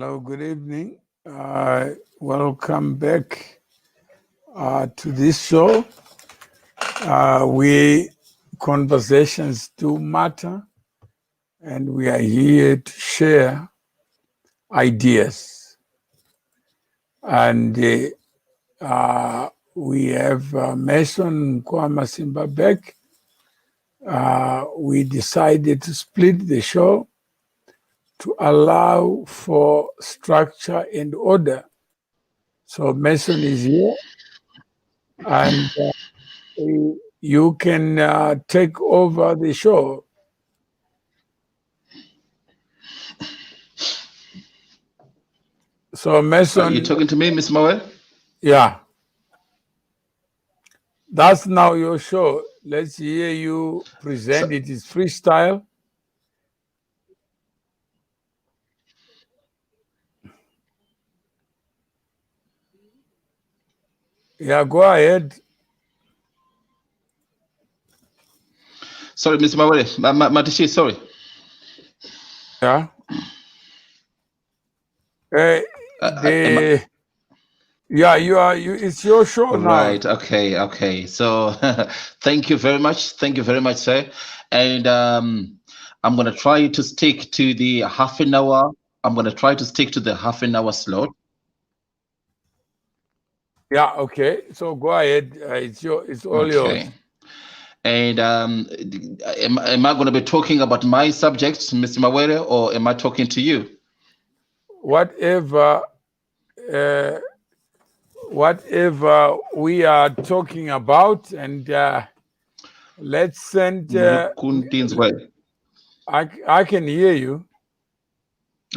Hello, good evening. Welcome back to this show. We conversations do matter, and we are here to share ideas. And we have Mason Kwamasimba back. We decided to split the show to allow for structure and order. So Mason is here, and you can take over the show. So Mason, you talking to me, Miss Mawel? Yeah, that's now your show. Let's hear you present. It is freestyle. Yeah, go ahead. Sorry, Miss Mawel. Matishi, sorry. Yeah. It's your show now. Right. Okay. So, thank you very much. Thank you very much, sir. And I'm gonna try to stick to the half an hour. I'm gonna try to stick to the half an hour slot. Yeah. Okay. So go ahead. It's all yours. And am I going to be talking about my subject, Mr. Mawere, or am I talking to you? Whatever we are talking about, and let's send. I can hear you.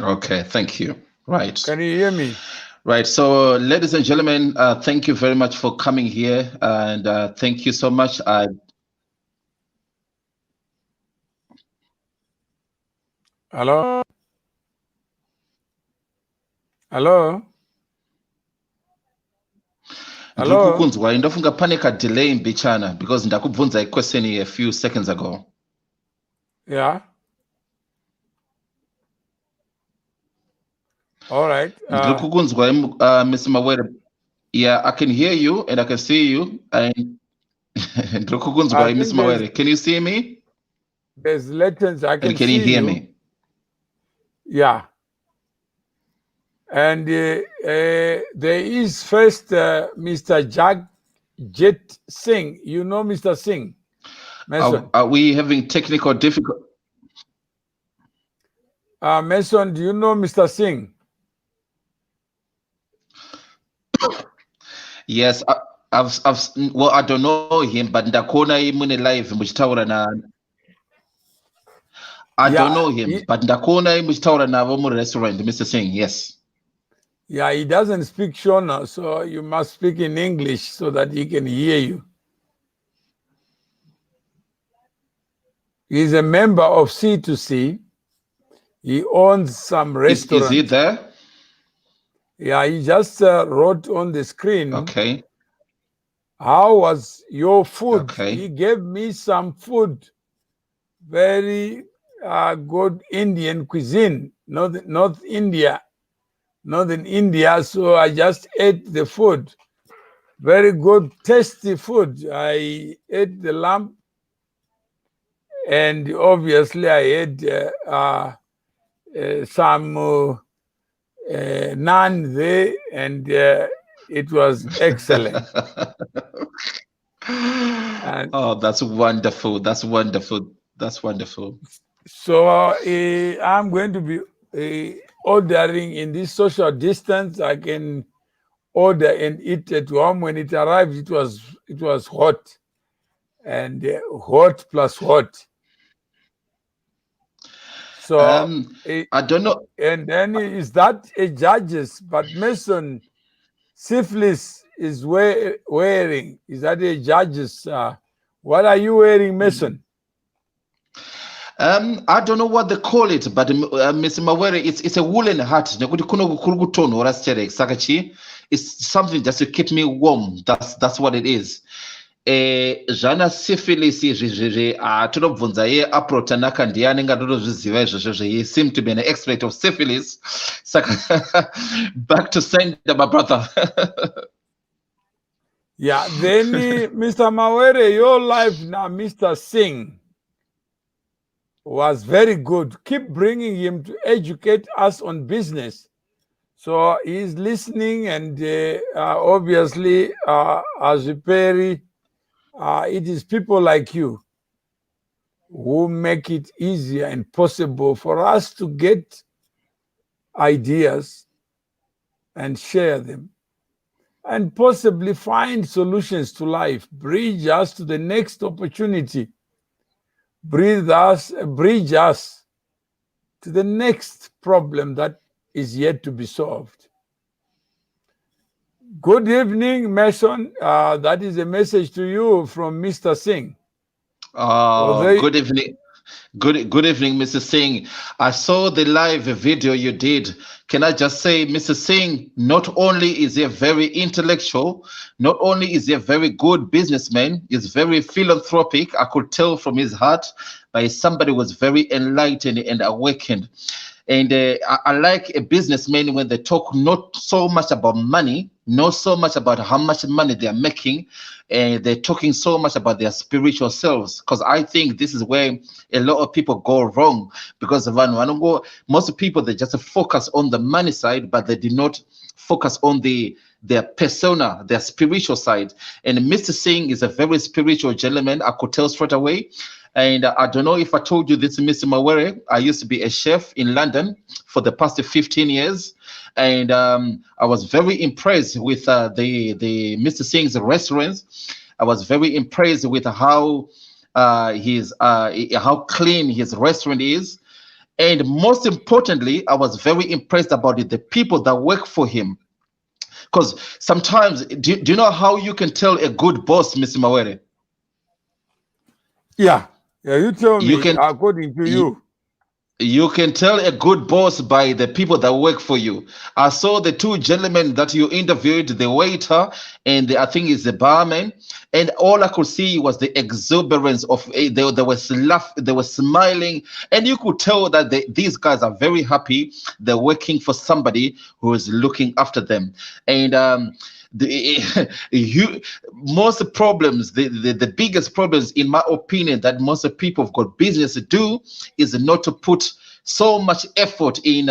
Okay, thank you. Right. Can you hear me? Right. So, ladies and gentlemen, thank you very much for coming here, and thank you so much. Hello. Hello. Ndikukunzwa ndofunga panika delay mbichana because ndakubvunza a question a few seconds ago. Yeah. All right. Ndikukunzwa Mr. Mawere. Yeah, I can hear you and I can see you. And ndikukunzwa Mr. Mawere. Can you see me? There's latency. I can can see you hear me? Yeah. And there is first Mr. Jagjit Singh. You know Mr. Singh? Mason. Are we having technical difficulty? Mason, do you know Mr. Singh? Yes, well, I don't know him, but ndakona imune live muchitaura na. I don't know him, but ndakona muchitaura navo mu restaurant, Mr. Singh. Yes. Yeah, he doesn't speak Shona, so you must speak in English so that he can hear you. He's a member of C2C. He owns some restaurants. Is he there? Yeah, he just wrote on the screen. Okay. How was your food? Okay. He gave me some food. Very good Indian cuisine, North India. Northern India, so I just ate the food. Very good, tasty food. I ate the lamb, and obviously I ate some naan there, and it was excellent. Oh, that's wonderful. That's wonderful. That's wonderful. So I'm going to be ordering in this social distance. I can order and eat at home. When it arrived, it was hot, and hot plus hot. So I don't know. And then is that a judge's? But Mason, syphilis is wearing. Is that a judge's? What are you wearing, Mason? I don't know what they call it, but Mr. Mawere, it's a woolen hat. It's something just to keep me warm. That's what it is. zvana syphilis izvi tinobvunza ye April Tanaka ndiye anenge atotozviziva izvozvo. He seemed to be an expert of syphilis. Saka back to sender, my brother. Yeah, then Mr. Mawere, your life now, Mr. Singh, was very good. Keep bringing him to educate us on business. So he's listening, and obviously, Azuperi, it is people like you who make it easier and possible for us to get ideas and share them, and possibly find solutions to life, bridge us to the next opportunity, bridge us to the next problem that is yet to be solved. Good evening, Mason. That is a message to you from Mr. Singh. Good evening. Good evening, Mr. Singh. I saw the live video you did. Can I just say, Mr. Singh, not only is he a very intellectual, not only is he a very good businessman, he's very philanthropic. I could tell from his heart, but somebody was very enlightened and awakened. And I like a businessman when they talk not so much about money, not so much about how much money they are making, and they're talking so much about their spiritual selves. Because I think this is where a lot of people go wrong. Because most people, they just focus on the money side, but they do not focus on their persona, their spiritual side. And Mr. Singh is a very spiritual gentleman. I could tell straight away. And I don't know if I told you this, Mr. Mawere. I used to be a chef in London for the past 15 years. And I was very impressed with the Mr. Singh's restaurants. I was very impressed with how how clean his restaurant is. And most importantly, I was very impressed about the people that work for him. Because sometimes, do you know how you can tell a good boss, Mr. Mawere? Yeah, you tell me, according to you. You can tell a good boss by the people that work for you. I saw the two gentlemen that you interviewed, the waiter and I think it's the barman, and all I could see was the exuberance of they were smiling, and you could tell that these guys are very happy. They're working for somebody who is looking after them. And most problems, the biggest problems, in my opinion, that most of people have got business to do is not to put so much effort in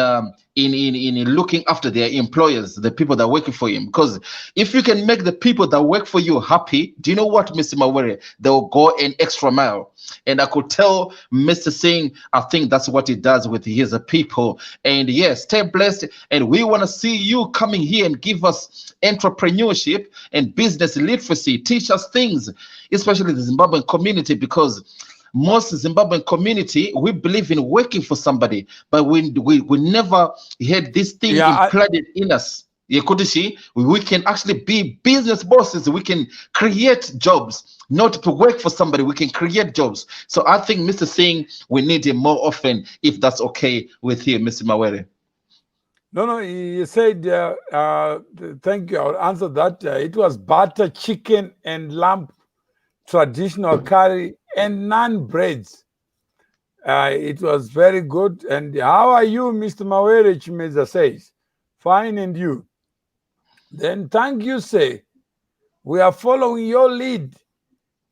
looking after their employers, the people that are working for him. Because if you can make the people that work for you happy, do you know what, Mr. Mawere? They'll go an extra mile. And I could tell Mr. Singh, I think that's what he does with his people. And yes, stay blessed. And we want to see you coming here and give us entrepreneurship and business literacy, teach us things, especially the Zimbabwean community, because most Zimbabwean community, we believe in working for somebody, but we never had this thing implanted in us. You could see we can actually be business bosses. We can create jobs, not to work for somebody. We can create jobs. So I think Mr. Singh, we need him more often, if that's okay with you, Mr. Mawere. No, he said, thank you. I'll answer that. It was butter, chicken, and lamb, traditional curry, and naan breads. It was very good. And how are you, Mr. Mawere? Chimeza says, fine, and you? Then thank you, say. We are following your lead.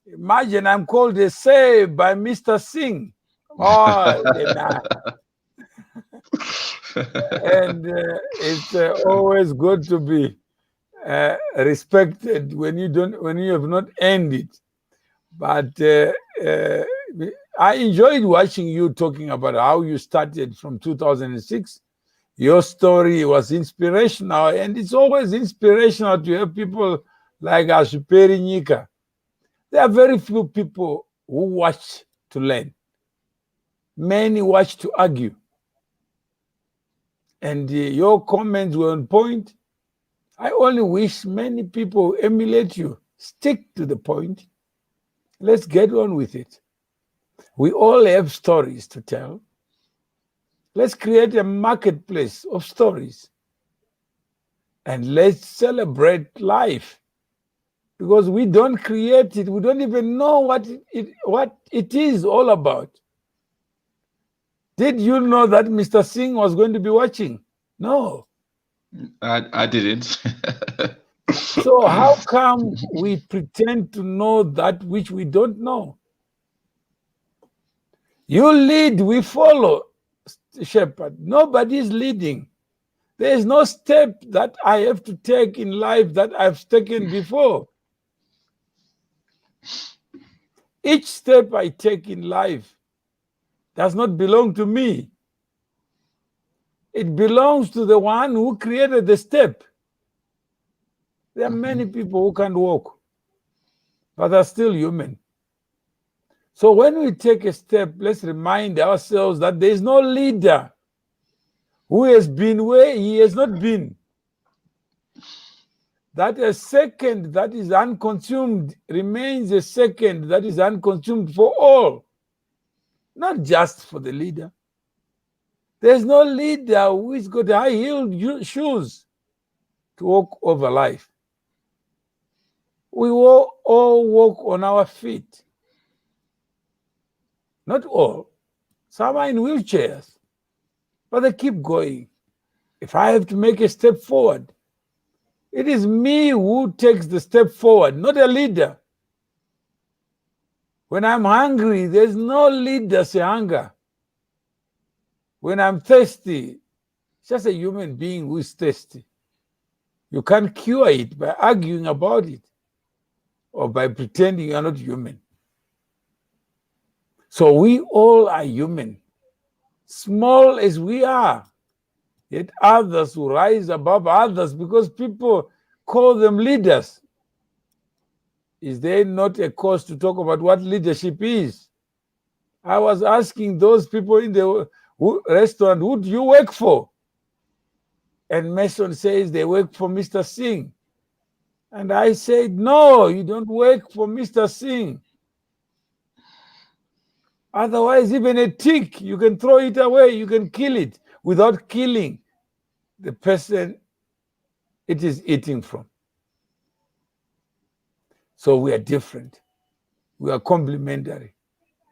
Imagine I'm called a say by Mr. Singh. Oh, and it's always good to be respected when you have not earned it. But I enjoyed watching you talking about how you started from 2006. Your story was inspirational, and it's always inspirational to have people like Asuperi Nyika. There are very few people who watch to learn. Many watch to argue. And your comments were on point. I only wish many people emulate you. Stick to the point. Let's get on with it. We all have stories to tell. Let's create a marketplace of stories. And let's celebrate life. because we don't create it. We don't even know what it is all about. Did you know that Mr. Singh was going to be watching? No. I didn't. So how come we pretend to know that which we don't know? You lead, we follow, shepherd. Nobody is leading. There is no step that I have to take in life that I've taken before. Each step I take in life does not belong to me. It belongs to the one who created the step. There are many people who can't walk, but are still human. So when we take a step, let's remind ourselves that there is no leader who has been where he has not been. That a second that is unconsumed remains a second that is unconsumed for all, not just for the leader. There's no leader who has got high-heeled shoes to walk over life. We all walk on our feet. Not all. Some are in wheelchairs, but they keep going. If I have to make a step forward, it is me who takes the step forward, not a leader. When I'm hungry, there's no leader say hunger. When I'm thirsty, it's just a human being who is thirsty. You can't cure it by arguing about it or by pretending you're not human. So we all are human, small as we are, yet others who rise above others because people call them leaders. Is there not a cause to talk about what leadership is? I was asking those people in the restaurant, who do you work for? And Mason says they work for Mr. Singh. And I said, no, you don't work for Mr. Singh. Otherwise, even a tick, you can throw it away, you can kill it without killing the person it is eating from. So we are different. We are complementary.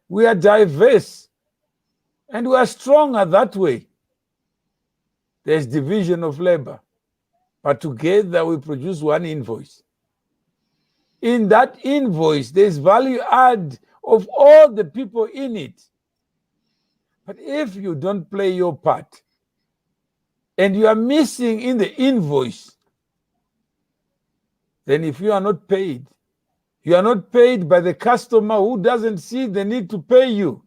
We are diverse. And we are stronger that way. There's division of labor. But together we produce one invoice. In that invoice, there's value add of all the people in it. But if you don't play your part and you are missing in the invoice, then if you are not paid by the customer who doesn't see the need to pay you.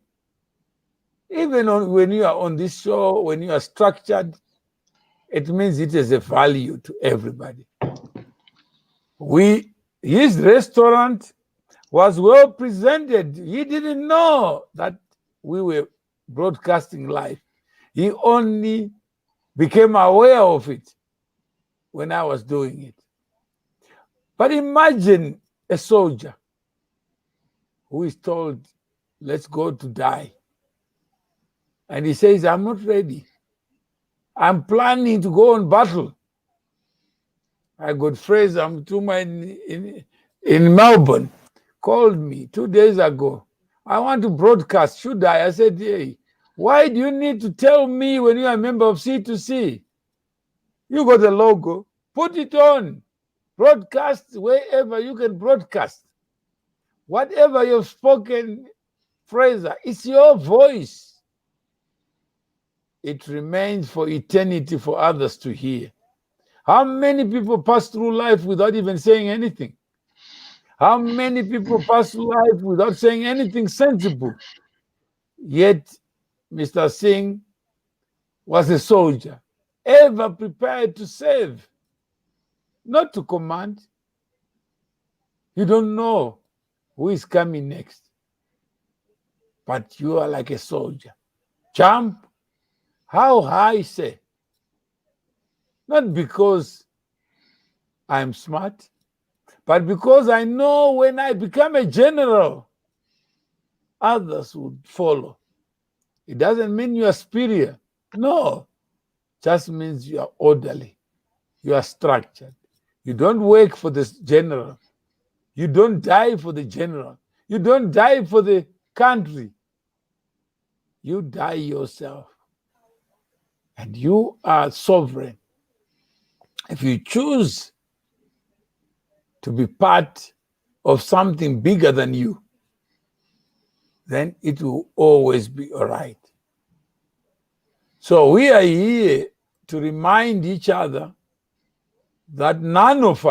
Even when you are on this show, when you are structured, it means it is a value to everybody. His restaurant was well presented. He didn't know that we were broadcasting live. He only became aware of it when I was doing it. But imagine a soldier who is told, let's go to die. And he says, I'm not ready. I'm planning to go on battle. I got Fraser Mtuma in Melbourne, called me 2 days ago. I want to broadcast. Should I? I said, hey, why do you need to tell me when you are a member of C2C? You got a logo. Put it on. Broadcast wherever you can broadcast. Whatever you've spoken, Fraser, it's your voice. It remains for eternity for others to hear. How many people pass through life without even saying anything? How many people pass through life without saying anything sensible? Yet, Mr. Singh was a soldier, ever prepared to serve, not to command. You don't know who is coming next, but you are like a soldier. Jump, how high, say? Not because I'm smart, but because I know when I become a general, others would follow. It doesn't mean you are superior. No, just means you are orderly. You are structured. You don't work for this general. You don't die for the general. You don't die for the country. You die yourself. And you are sovereign. If you choose to be part of something bigger than you, then it will always be all right. So we are here to remind each other that none of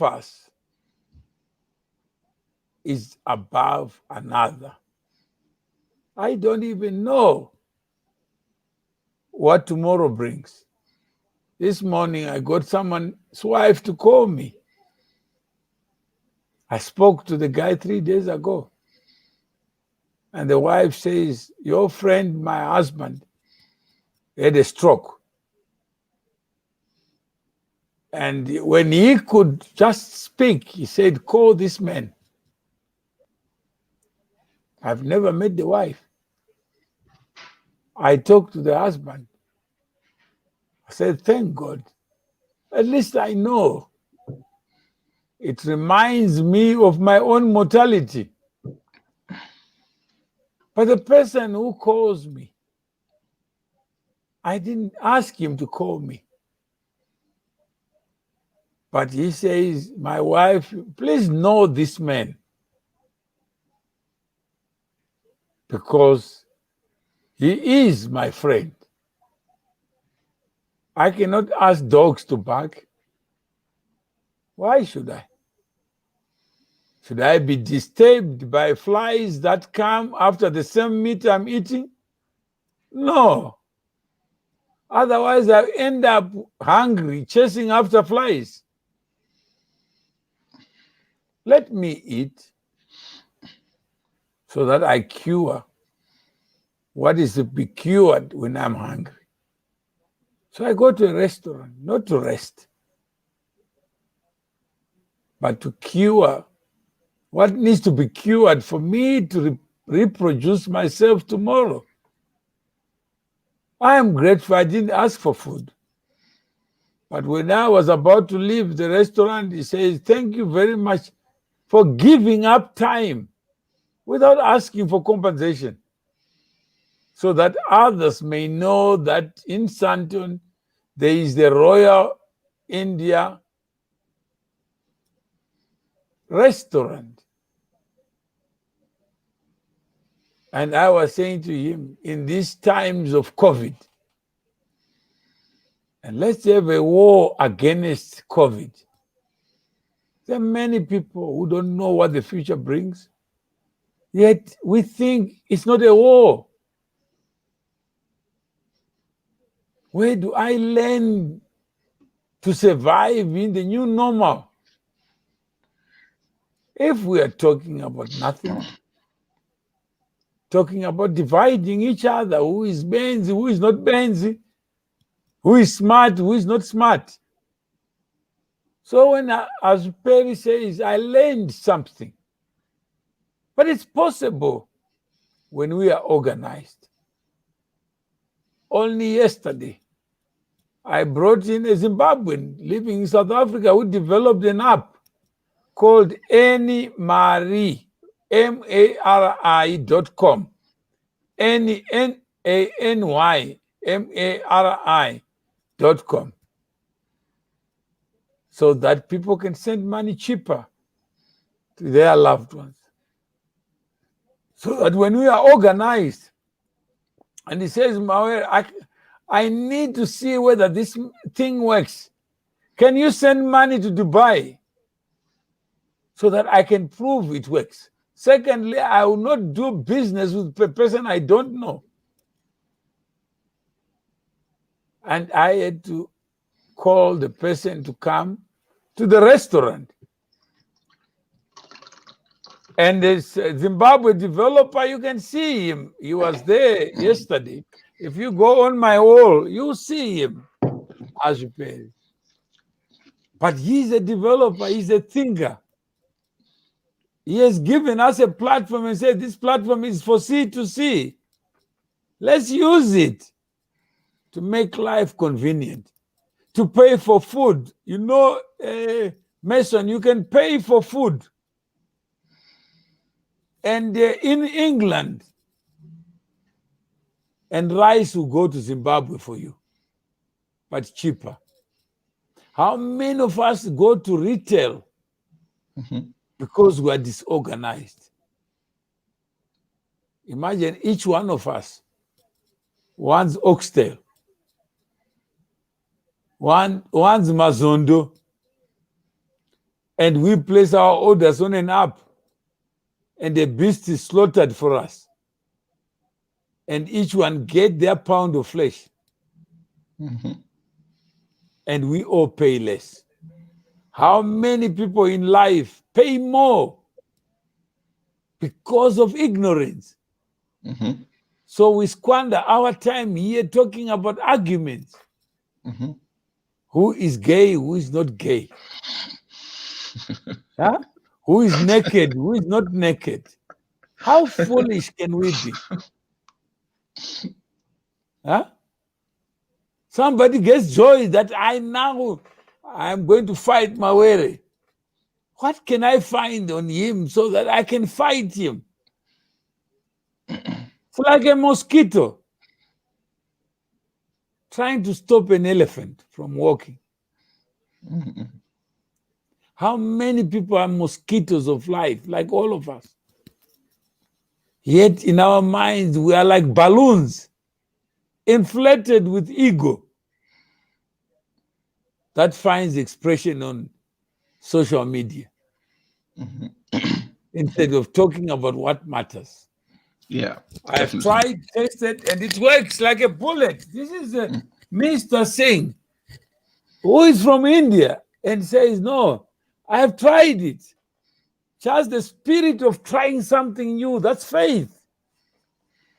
us is above another. I don't even know what tomorrow brings. This morning, I got someone's wife to call me. I spoke to the guy 3 days ago. And the wife says, your friend, my husband, had a stroke. And when he could just speak, he said, call this man. I've never met the wife. I talked to the husband. I said, thank God. At least I know. It reminds me of my own mortality. But the person who calls me, I didn't ask him to call me. But he says, my wife, please know this man. Because he is my friend. I cannot ask dogs to bark. Why should I? Should I be disturbed by flies that come after the same meat I'm eating? No. Otherwise, I end up hungry, chasing after flies. Let me eat so that I cure what is to be cured when I'm hungry. So I go to a restaurant, not to rest, but to cure what needs to be cured for me to reproduce myself tomorrow. I am grateful I didn't ask for food. But when I was about to leave the restaurant, he says, thank you very much for giving up time without asking for compensation, so that others may know that in Sandton there is the Royal India restaurant. And I was saying to him, in these times of COVID, and let's have a war against COVID. There are many people who don't know what the future brings, yet we think it's not a war. Where do I learn to survive in the new normal? If we are talking about nothing, talking about dividing each other, who is Benzi, who is not Benzi, who is smart, who is not smart. So when, as Perry says, I learned something. But it's possible when we are organized. Only yesterday, I brought in a Zimbabwean living in South Africa who developed an app called Anymari, MARI.com. ANYMARI.com. So that people can send money cheaper to their loved ones. So that when we are organized, and he says, I need to see whether this thing works. Can you send money to Dubai so that I can prove it works? Secondly, I will not do business with a person I don't know. And I had to call the person to come to the restaurant. And this Zimbabwe developer, you can see him. He was there yesterday. If you go on my wall, you see him, Ashuperi. But he's a developer, he's a thinker. He has given us a platform and said, this platform is for C2C. Let's use it to make life convenient, to pay for food. You know, Mason, you can pay for food. And in England, and rice will go to Zimbabwe for you, but cheaper. How many of us go to retail because we are disorganized? Imagine each one of us wants oxtail, wants mazondo, and we place our orders on an app, and the beast is slaughtered for us, and each one get their pound of flesh, and we all pay less. How many people in life pay more because of ignorance? So we squander our time here talking about arguments. Who is gay, who is not gay? Huh? Who is naked, who is not naked? How foolish can we be? Huh? Somebody gets joy that I'm going to fight Mawere. What can I find on him so that I can fight him? It's like a mosquito trying to stop an elephant from walking. How many people are mosquitoes of life, like all of us? Yet in our minds, we are like balloons, inflated with ego that finds expression on social media instead of talking about what matters. Yeah, I have tried, tested, and it works like a bullet. This is Mr. Singh, who is from India, and says, no, I have tried it. Just the spirit of trying something new, that's faith.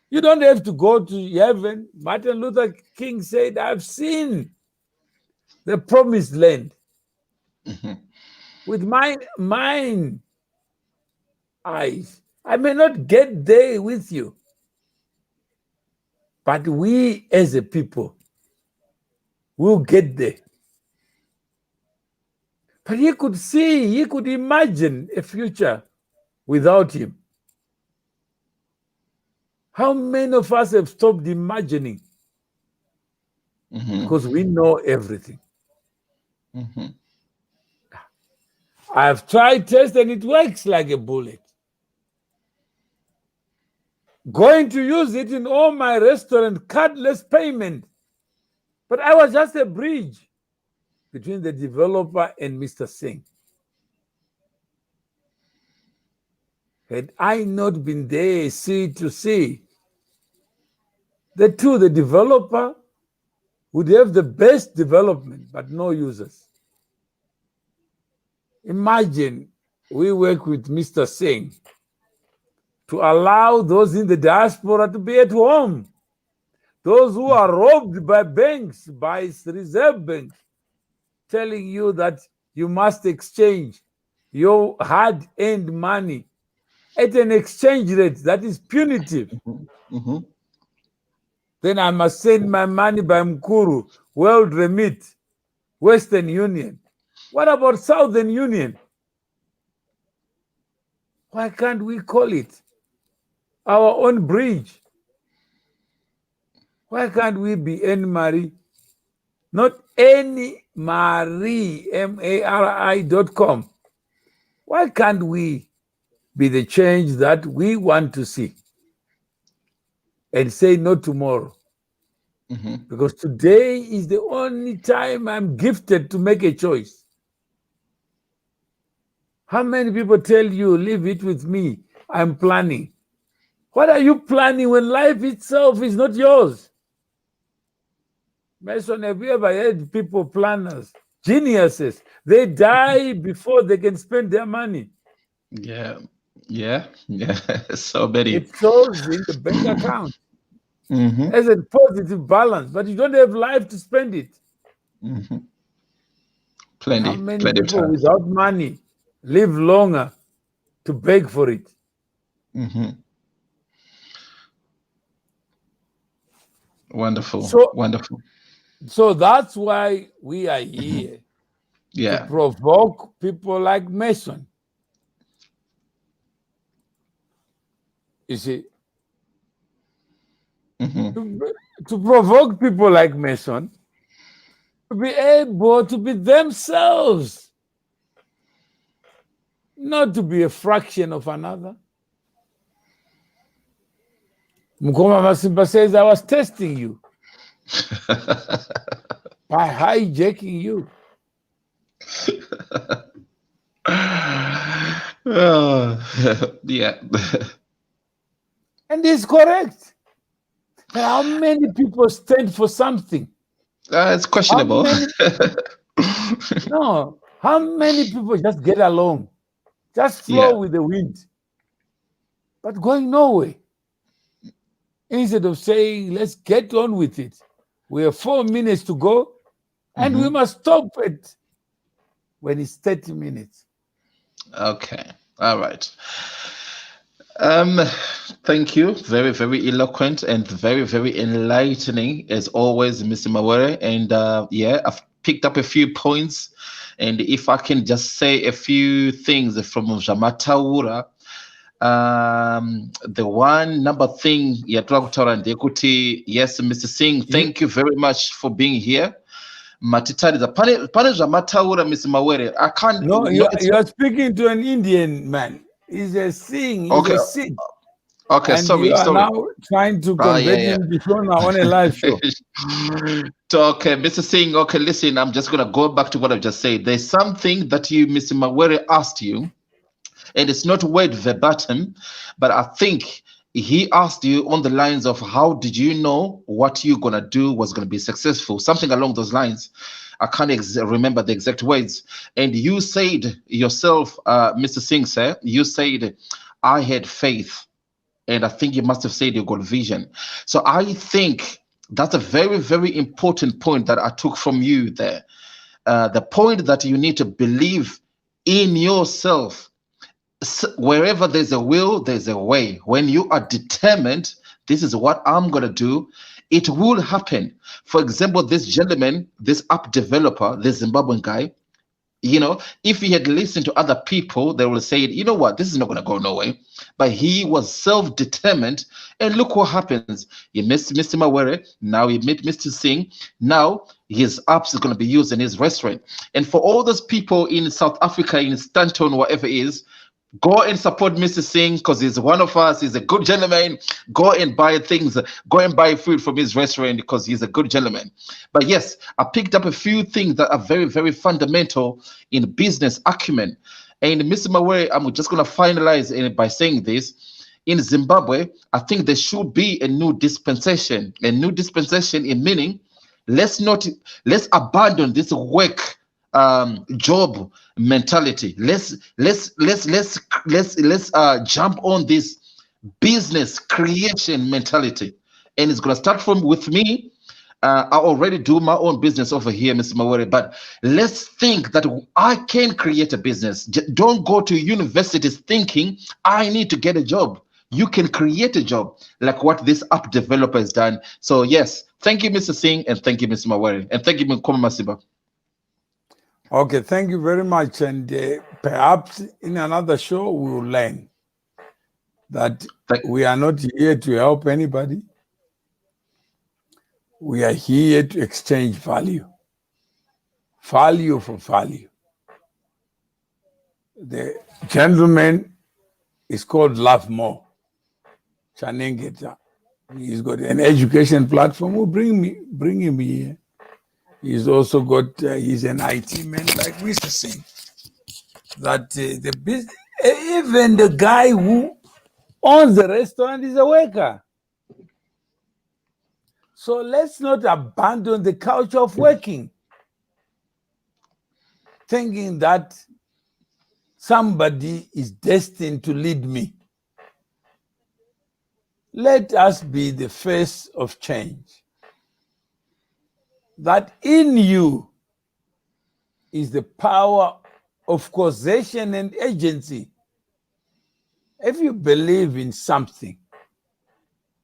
You don't have to go to heaven. Martin Luther King said, I've seen the promised land with my eyes. I may not get there with you, but we as a people will get there. But he could see, he could imagine a future without him. How many of us have stopped imagining? Because we know everything. I've tried, tested, and it works like a bullet. Going to use it in all my restaurant, cardless payment. But I was just a bridge between the developer and Mr. Singh. Had I not been there, sea to sea, the developer would have the best development, but no users. Imagine we work with Mr. Singh to allow those in the diaspora to be at home. Those who are robbed by banks, by Reserve Bank, telling you that you must exchange your hard-earned money at an exchange rate that is punitive. Then I must send my money by Mkuru, World Remit, Western Union. What about Southern Union? Why can't we call it our own bridge? Why can't we be Marie? Not any Marie, MARI.com. Why can't we be the change that we want to see and say no tomorrow? Because today is the only time I'm gifted to make a choice. How many people tell you, leave it with me, I'm planning? What are you planning when life itself is not yours? Mason, have you ever heard people, planners, geniuses, they die before they can spend their money? Yeah. So many. It shows in the bank account as a positive balance, but you don't have life to spend it. Plenty. How many Plenty of people time. without money live longer to beg for it? Wonderful. So- Wonderful. So that's why we are here. Yeah. to provoke people like Mason. You see, Mhm. to provoke people like Mason to be able to be themselves, not to be a fraction of another. Mkoma Masimba says, I was testing you by hijacking you. Yeah. And it's correct. And how many people stand for something? It's How questionable. many? No. How many people just get along, just Yeah. flow with the wind, but going nowhere? Instead of saying, let's get on with it. We have 4 minutes to go, and we Mhm. must stop it when it's 30 minutes. Okay. All right. Um, Thank you. Very, very eloquent and very, very enlightening as always, Mr. Mawere. And yeah, I've picked up a few points. And if I can just say a few things from Jamataura, the one number thing yatwakutaura ndeyekuti, yes, Mr. Singh, thank you very much for being here. Matitariza pane zvamataura, Mr. Mawere, I can't. No, you're speaking to an Indian man. He's a Singh, he's Okay. a Sikh. Okay, And you sorry, are sorry. now trying to Ah, convert yeah, him to Shona on a live show. So, okay, Mr. Singh, okay, listen, I'm just going to go back to what I've just said. There's something that you, Mr. Mawere, asked you, and it's not word verbatim, but I think he asked you on the lines of how did you know what you're going to do was going to be successful? Something along those lines. I can't remember the exact words. And you said yourself, Mr. Singh, sir, you said, I had faith. And I think you must have said you got vision. So I think that's a very, very important point that I took from you there. The point that you need to believe in yourself. Wherever there's a will, there's a way. When you are determined, this is what I'm going to do, it will happen. For example, this gentleman, this app developer, this Zimbabwean guy, if he had listened to other people, they would say, you know what, this is not going to go nowhere. But he was self-determined, and look what happens. He met Mr. Mawere, now he met Mr. Singh. Now his apps is going to be used in his restaurant. And for all those people in South Africa, in Stanton, whatever it is, go and support Mr. Singh because he's one of us. He's a good gentleman. Go and buy things. Go and buy food from his restaurant because he's a good gentleman. But yes, I picked up a few things that are very, very fundamental in business acumen. And Mr. Mawere, I'm just going to finalize it by saying this. In Zimbabwe, I think there should be a new dispensation. A new dispensation in meaning, let's abandon this work job mentality. Let's jump on this business creation mentality, and it's gonna start with me. I already do my own business over here, Mr. Mawere, but let's think that I can create a business. Don't go to universities thinking I need to get a job. You can create a job like what this app developer has done. So yes, thank you, Mr. Singh, and thank you, Mr. Mawere, and thank you, Mkoma Masiba. Okay, thank you very much. And perhaps in another show, we will learn that we are not here to help anybody. We are here to exchange value. Value for value. The gentleman is called Love More. Chanengeta. He's got an education platform. We'll bring him here. He's also got, he's an IT man like Mr. Singh. That the business, even the guy who owns the restaurant is a worker. So let's not abandon the culture of working, thinking that somebody is destined to lead me. Let us be the face of change. That in you is the power of causation and agency. If you believe in something,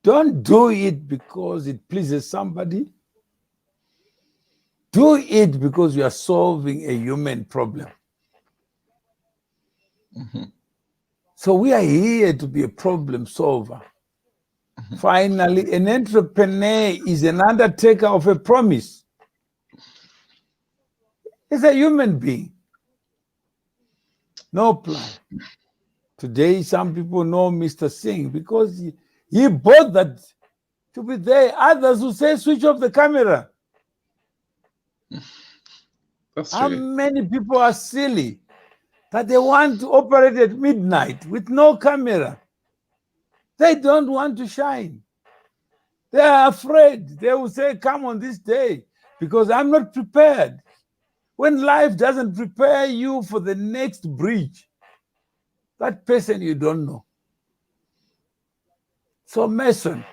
don't do it because it pleases somebody. Do it because you are solving a human problem. So we are here to be a problem solver. Finally, an entrepreneur is an undertaker of a promise. It's a human being. No plan. Today, some people know Mr. Singh because he bought that to be there. Others who say switch off the camera. That's How true. many people are silly that they want to operate at midnight with no camera? They don't want to shine. They are afraid. They will say, come on this day, because I'm not prepared. When life doesn't prepare you for the next bridge, that person you don't know. So, Mason,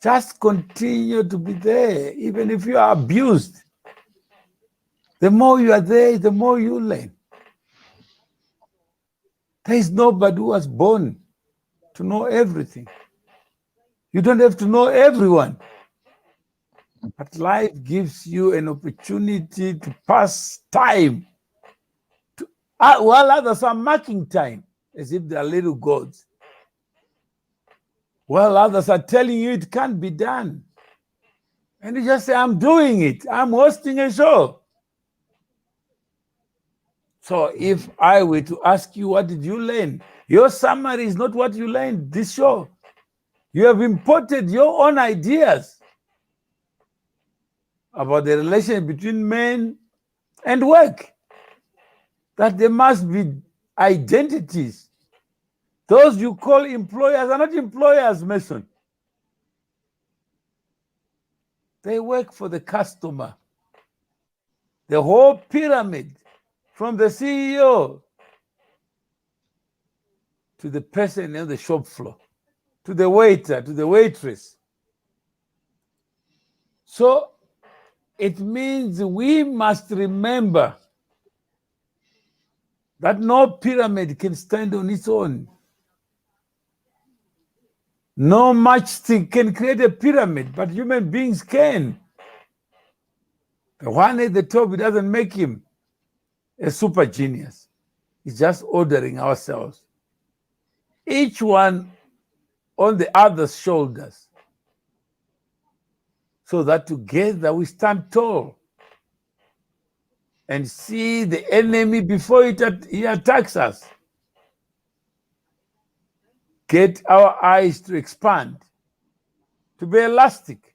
just continue to be there, even if you are abused. The more you are there, the more you learn. There is nobody who was born to know everything. You don't have to know everyone. But life gives you an opportunity to pass time while others are marking time as if they are little gods. While others are telling you it can't be done. And you just say, I'm doing it. I'm hosting a show. So if I were to ask you, what did you learn? Your summary is not what you learned this show. You have imported your own ideas about the relation between men and work. That there must be identities. Those you call employers are not employers, Mason. They work for the customer. The whole pyramid, from the CEO to the person on the shop floor, to the waiter, to the waitress. So it means we must remember that no pyramid can stand on its own. No matchstick can create a pyramid, but human beings can. The one at the top, it doesn't make him a super genius. It's just ordering ourselves. Each one on the other's shoulders, so that together we stand tall and see the enemy before he attacks us. Get our eyes to expand, to be elastic.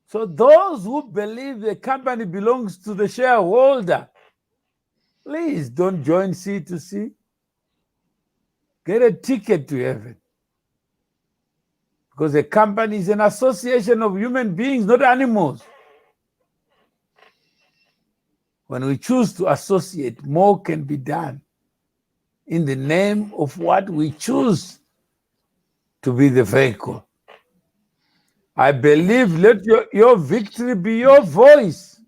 So those who believe the company belongs to the shareholder, please don't join C2C. Get a ticket to heaven. Because a company is an association of human beings, not animals. When we choose to associate, more can be done in the name of what we choose to be the vehicle. I believe, let your victory be your voice.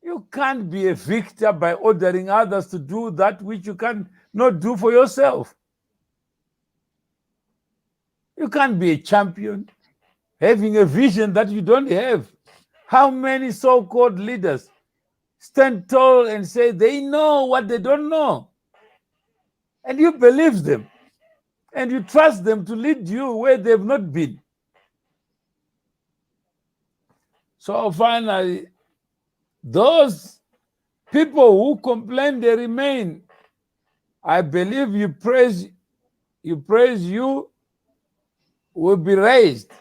You can't be a victor by ordering others to do that which you cannot do for yourself. You can't be a champion having a vision that you don't have. How many so-called leaders stand tall and say they know what they don't know? And you believe them. And you trust them to lead you where they've not been. So finally, those people who complain, they remain. I believe you praise you will be raised.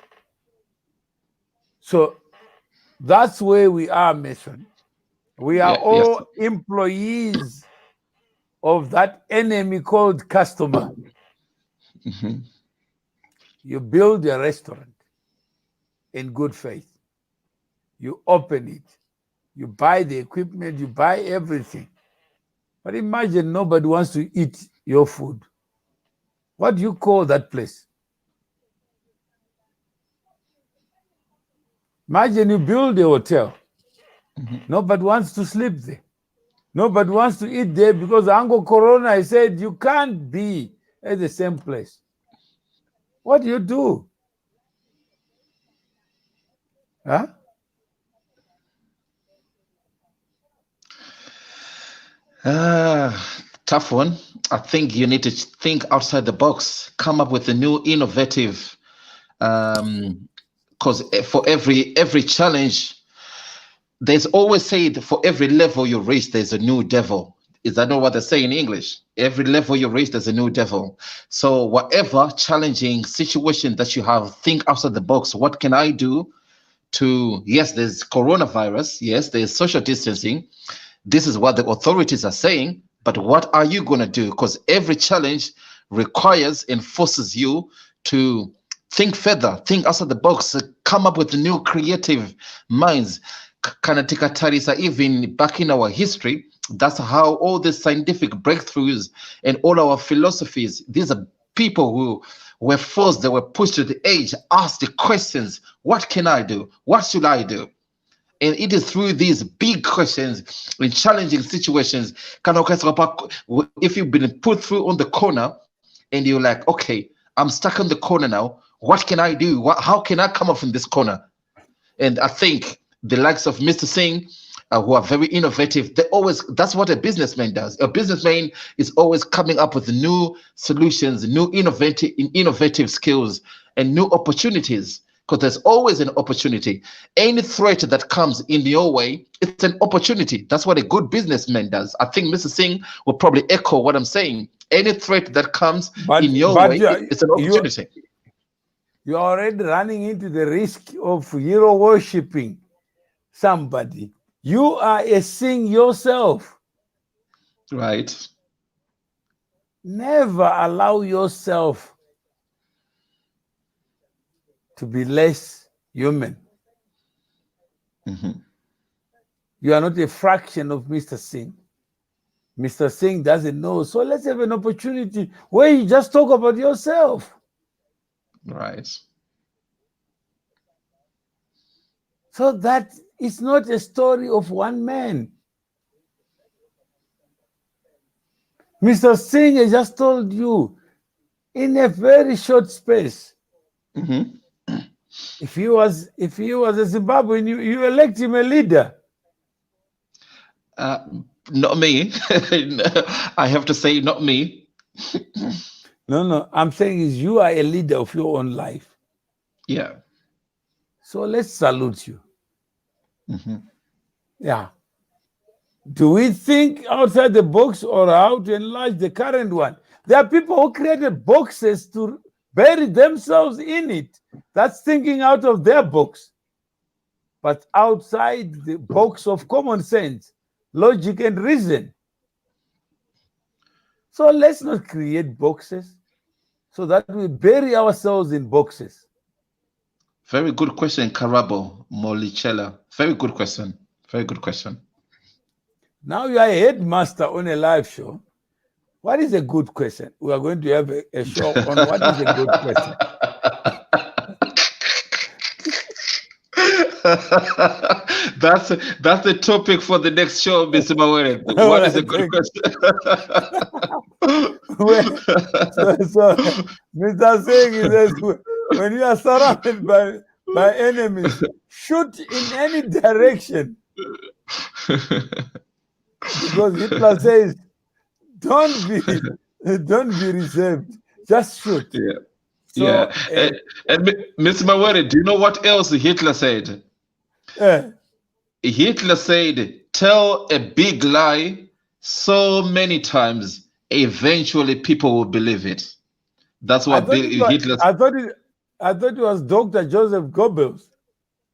So that's where we are, Mason. We are all employees of that enemy called customer. You build a restaurant in good faith. You open it. You buy the equipment. You buy everything. But imagine nobody wants to eat your food. What do you call that place? Imagine you build a hotel. Nobody wants to sleep there. Nobody wants to eat there because Uncle Corona said you can't be at the same place. What do you do? Huh? Tough one. I think you need to think outside the box, come up with a new innovative, because for every challenge, there's always said for every level you reach, there's a new devil. Is that not what they say in English? Every level you reach, there's a new devil. So whatever challenging situation that you have, think outside the box. What can I do to, yes, there's coronavirus. Yes, there's social distancing. This is what the authorities are saying. But what are you going to do? Because every challenge requires and forces you to think further, think outside the box, come up with new creative minds. Kanatika even back in our history, that's how all the scientific breakthroughs and all our philosophies, these are people who were forced, they were pushed to the edge, asked the questions, what can I do? What should I do? And it is through these big questions in challenging situations, if you've been put through on the corner and you're like, okay, I'm stuck on the corner now, what can I do? How can I come up from this corner? And I think the likes of Mr. Singh, who are very innovative, that's what a businessman does. A businessman is always coming up with new solutions, new innovative skills, and new opportunities, because there's always an opportunity. Any threat that comes in your way, it's an opportunity. That's what a good businessman does. I think Mr. Singh will probably echo what I'm saying. Any threat that comes in your way, it's an opportunity. You're already running into the risk of hero worshipping somebody. You are a Singh yourself. Right. Never allow yourself to be less human. Mm-hmm. You are not a fraction of Mr. Singh. Mr. Singh doesn't know. So let's have an opportunity where you just talk about yourself. Right. So that it's not a story of one man. Mr. Singh, I just told you, in a very short space, mm-hmm. if he was a Zimbabwean, you elect him a leader. Not me. I have to say, not me. No, I'm saying is you are a leader of your own life. Yeah. So let's salute you. Mm-hmm. Yeah. Do we think outside the box or how to enlarge the current one? There are people who created boxes to bury themselves in it. That's thinking out of their box. But outside the box of common sense, logic, and reason. So let's not create boxes so that we bury ourselves in boxes. Very good question, Karabo Molichela. Very good question. Very good question. Now you are a headmaster on a live show. What is a good question? We are going to have a show on what is a good question. That's the topic for the next show, Mr. Mawere. What is a good question? so Mr. Singh says, when you are surrounded by enemies, shoot in any direction. Because Hitler says, don't be reserved, just shoot. Yeah. So, yeah. And Mr. Mawere, do you know what else Hitler said? Hitler said, tell a big lie so many times, eventually people will believe it. That's what Hitler said. I thought it was Dr. Joseph Goebbels.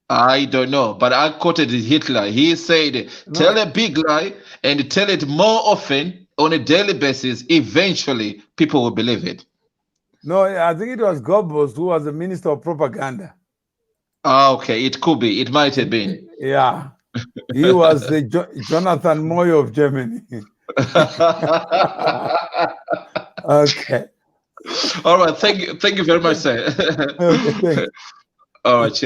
I don't know, but I quoted Hitler. He said, tell a big lie and tell it more often on a daily basis. Eventually, people will believe it. No, I think it was Goebbels who was the minister of propaganda. Ah, okay. It could be. It might have been. Yeah. He was the Jonathan Moy of Germany. Okay. All right. Thank you very much, sir. Okay, thanks. All right.